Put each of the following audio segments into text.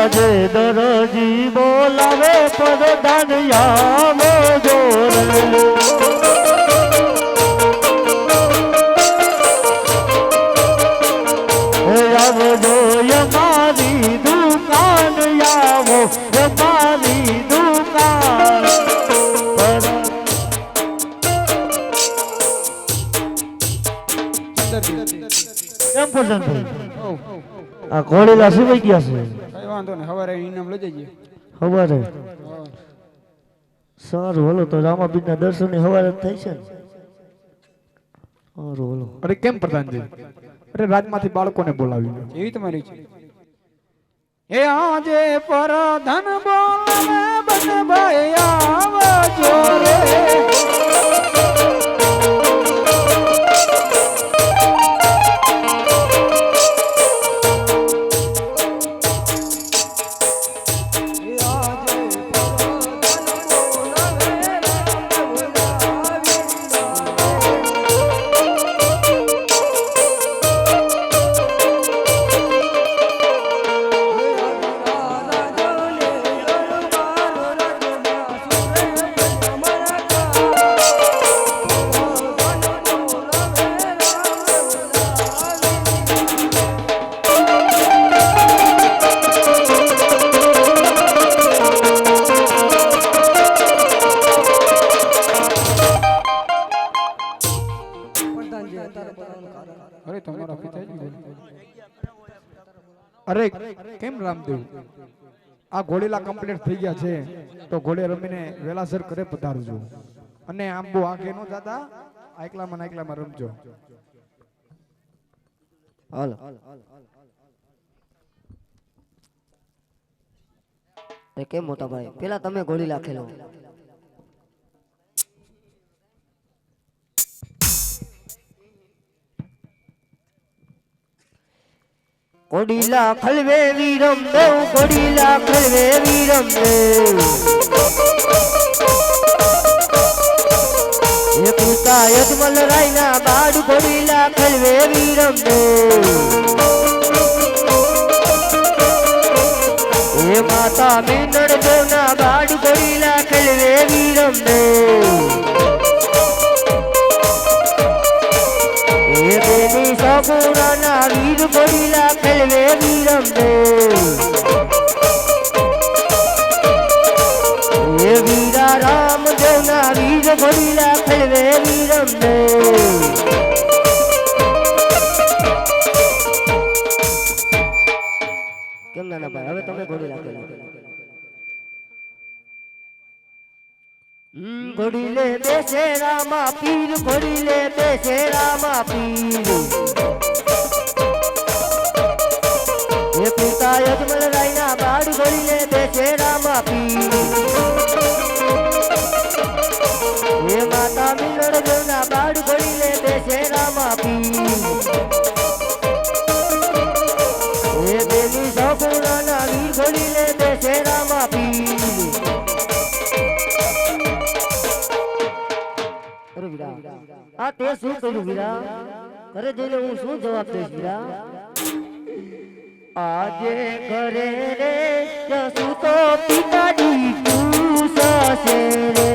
આજે દરજી બોલાવે પ્રધાન આવો જોરે આવજો મારી દુકાન આવો મારી દુકાન કેમ પસંદ આ ઘોડેલા સિવાય ગયા છે કઈ વાંધો નહીં હવારે ઇનામ લઈ જઈએ હવારે સારું હલો તો રામાપીર ના દર્શન હવારે થાય છે ને સારું હલો અરે કેમ પ્રધાનજી અરે રાજમાંથી બાળકોને બોલાવી એવી તમારી છે એ આજે પ્રધાન બોલાવે બને ભાઈ આવજો રે અરે કેમ રામદેવ આ ઘોડેલા કમ્પ્લીટ થઈ ગયા છે તો ઘોડે રમીને વેલાસર ઘરે પધારજો અને આમ બહુ આગે નો દાદા એકલામાં રમજો હાલો એ કેમ મોટા ભાઈ પેલા તમે ગોળી લાખેલો કોડીલા ખલવે વીરમ દેવ કોડીલા ખલવે વીરમ દેવ એ પિતા યજમલ રાયના બાડ કોડીલા ખલવે વીરમ દેવ એ માતા મીનડ દેવના બાડ કોડીલા ખલવે વીરમ દેવ એ દેવી સપૂર્ણના વીર કોડીલા ખલવે વીરમ દેવ એ વીરા રામદેવના વીર કોડીલા ખલવે વીરમ દેવ કેમ નાના ભાઈ હવે તમે ઘોડી લાગેલા ઘોડીલે બેસે રામા પીર ઘોડીલે બેસે રામા પીર એ પિતા યજમલ રાયના બાડ ઘોડીલે બેસે રામા પીર એ માતા મિલડ દેવના બાડ ઘોડીલે બેસે રામા પીર એ દેવી સપૂર્ણના વીર ઘોડીલે બેસે રામા પીર આ તે શું કર્યું વીરા ઘરે જઈને હું શું જવાબ દઈશ વીરા આજે ઘરે રે જસુ તો પિતાજી પૂછશે રે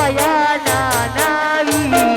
આયા નાના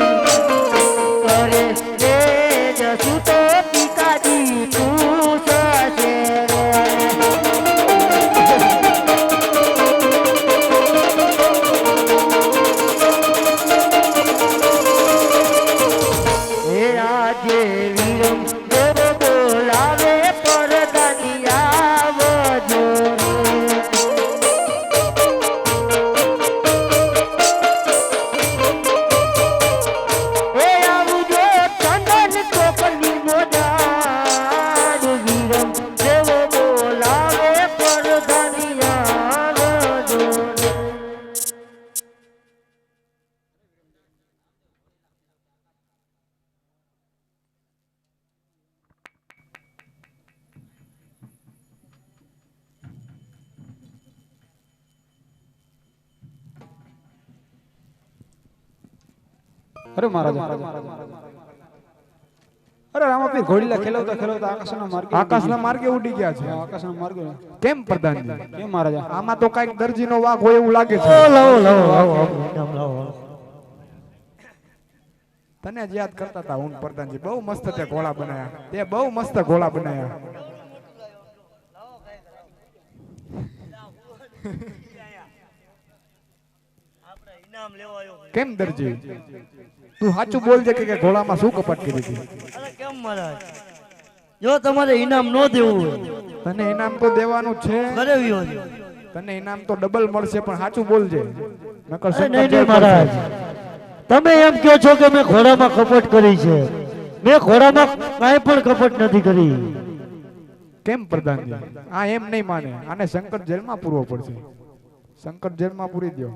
અરે મહારાજા અરે રામાપીર ઘોડીલા ખેલવતા ખેલવતા આકાશના માર્ગે ઉડી ગયા છે. આકાશના માર્ગે કેમ પ્રધાનજી? કેમ મહારાજા? આમાં તો કઈક દરજીનો વાઘ હોય એવું લાગે છે. લાવો લાવો લાવો. તને જ યાદ કરતા હતા હું પ્રધાનજી. બહુ મસ્ત તે ગોળા બનાયા. તે બહુ મસ્ત ગોળા બનાયા. કેમ દરજી તું સાચું બોલજે કે ગોળામાં શું કપટ કરી હતી? અરે કેમ મહારાજ, જો તમારે ઇનામ ન દેવું હોય તને ઇનામ તો દેવાનું છે. કરાવ્યો છે. તને ઇનામ તો ડબલ મળશે, પણ સાચું બોલજે. નકર અરે શંકર નહીં જેલ મહારાજ, તમે એમ કહો છો કે મેં ઘોડામાં કપટ કરી છે. મેં ઘોડામાં કાંઈ પણ કપટ નથી કરી. કેમ પ્રધાનજી? આ એમ નહીં માને. આને શંકર જેલમાં પૂરવો પડશે. શંકર જેલમાં પૂરી દો.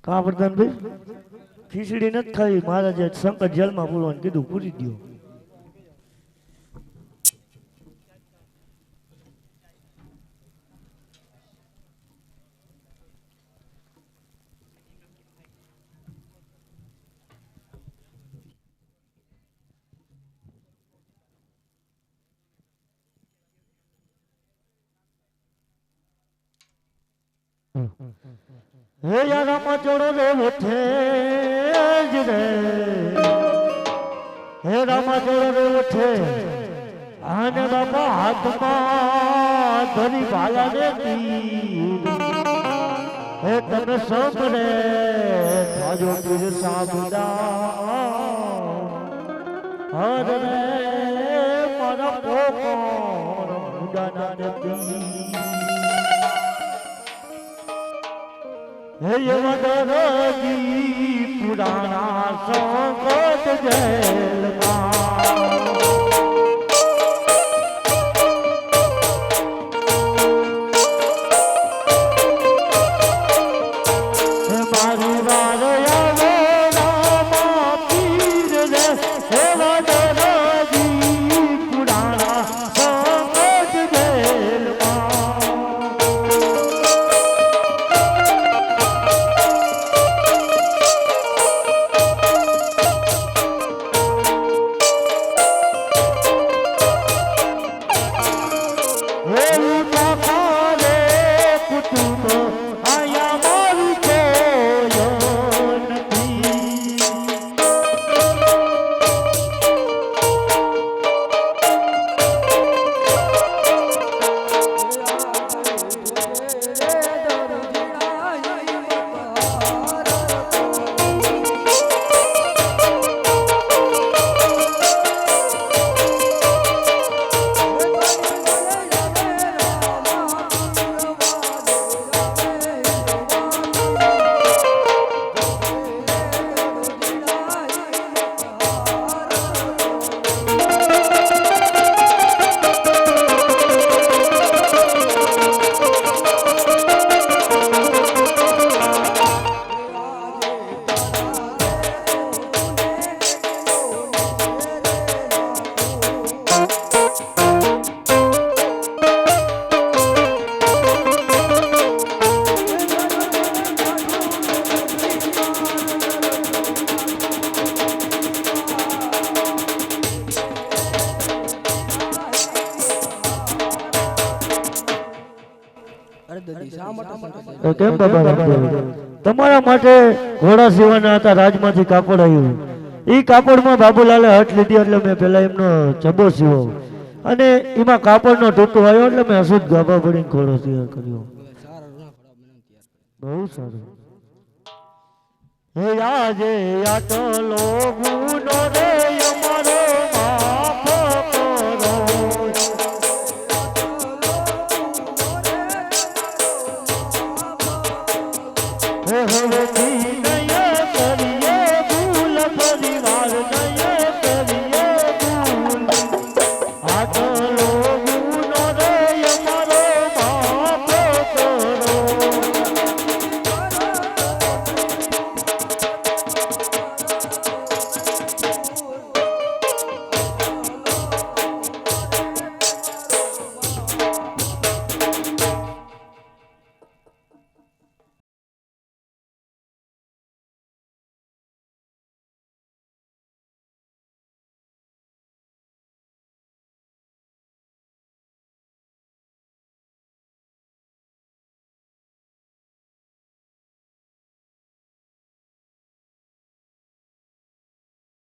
કા પ્રધાનભાઈ, ખીચડી નથી ખાવી. મહારાજે શંકર જેલમાં પૂરવાનું કીધું, પૂરી દો. હે યારામાં ચોડો રે ઉઠે જ રે, હે રામા ચોડો રે ઉઠે, આને બાપા હાથમાં ધરી ભાલાને તીર, હે તને સાંભળે થાજો પીર સાંભળા, હર રે મારા પોકોર મુડાના ને તીર. હે યમદરજી પુરાણા સંકટ જેલમાં, હે મારી વાર આવે રામા પીર રે, હે યમદરજી પુરાણા સંકટ જેલમાં. કેમ બાબા, તમારા માટે ઘોડા સીવાના હતા. રાજમાંથી કાપડ આવ્યું. એ કાપડમાં બાબુલાલે હટ લીધી એટલે મેં પેલા એમનો જબો સીવો, અને એમાં કાપડનો ટૂંકો આવ્યો એટલે મેં અશુદ્ધ ગાભા પડીને ઘોડો સીવા કર્યો. બહુ સારું. હે આજે આટલો ગુનો રે